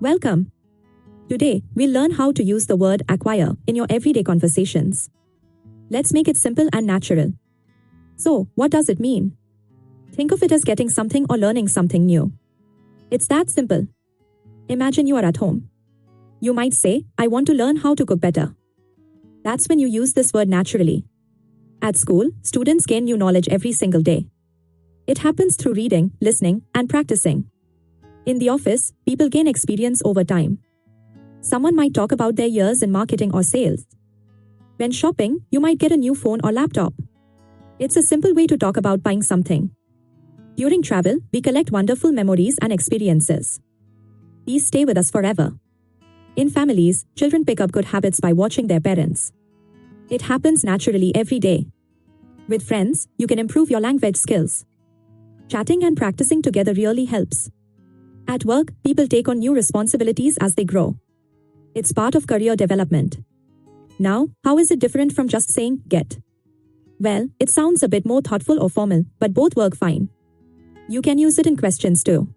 Welcome. Today, we'll learn how to use the word acquire in your everyday conversations. Let's make it simple and natural. So, what does it mean? Think of it as getting something or learning something new. It's that simple. Imagine you are at home. You might say, I want to learn how to cook better. That's when you use this word naturally. At school, students gain new knowledge every single day. It happens through reading, listening, and practicing. In the office, people gain experience over time. Someone might talk about their years in marketing or sales. When shopping, you might get a new phone or laptop. It's a simple way to talk about buying something. During travel, we collect wonderful memories and experiences. These stay with us forever. In families, children pick up good habits by watching their parents. It happens naturally every day. With friends, you can improve your language skills. Chatting and practicing together really helps. At work, people take on new responsibilities as they grow. It's part of career development. Now, how is it different from just saying, get? Well, it sounds a bit more thoughtful or formal, but both work fine. You can use it in questions too.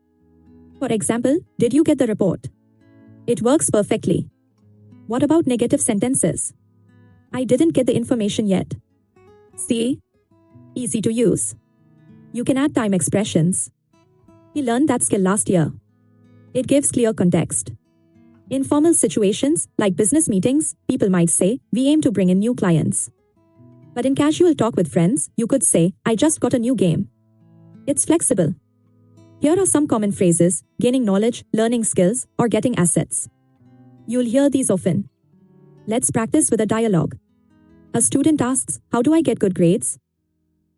For example, did you get the report? It works perfectly. What about negative sentences? I didn't get the information yet. See? Easy to use. You can add time expressions. We learned that skill last year. It gives clear context. In formal situations, like business meetings, people might say, we aim to bring in new clients. But in casual talk with friends, you could say, I just got a new game. It's flexible. Here are some common phrases: gaining knowledge, learning skills, or getting assets. You'll hear these often. Let's practice with a dialogue. A student asks, how do I get good grades?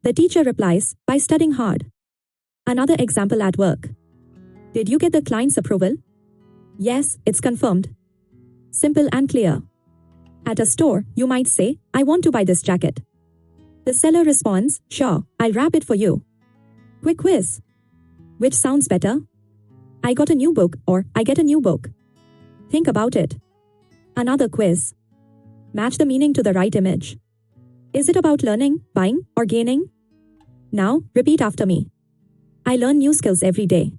The teacher replies, by studying hard. Another example at work. Did you get the client's approval? Yes, it's confirmed. Simple and clear. At a store, you might say, I want to buy this jacket. The seller responds, sure, I'll wrap it for you. Quick quiz. Which sounds better? I got a new book or I get a new book. Think about it. Another quiz. Match the meaning to the right image. Is it about learning, buying, or gaining? Now, repeat after me. I learn new skills every day.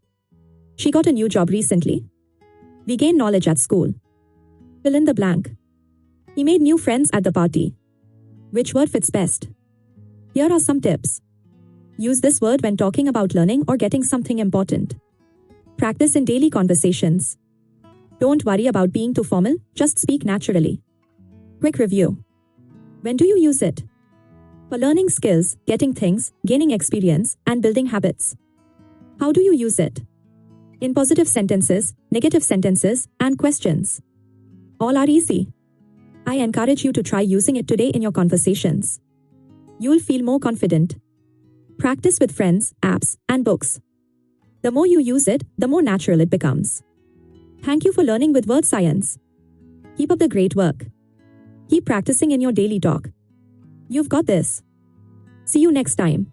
She got a new job recently. We gain knowledge at school. Fill in the blank. He made new friends at the party. Which word fits best? Here are some tips. Use this word when talking about learning or getting something important. Practice in daily conversations. Don't worry about being too formal, just speak naturally. Quick review. When do you use it? For learning skills, getting things, gaining experience, and building habits. How do you use it? In positive sentences, negative sentences, and questions. All are easy. I encourage you to try using it today in your conversations. You'll feel more confident. Practice with friends, apps, and books. The more you use it, the more natural it becomes. Thank you for learning with Wordscience. Keep up the great work. Keep practicing in your daily talk. You've got this. See you next time.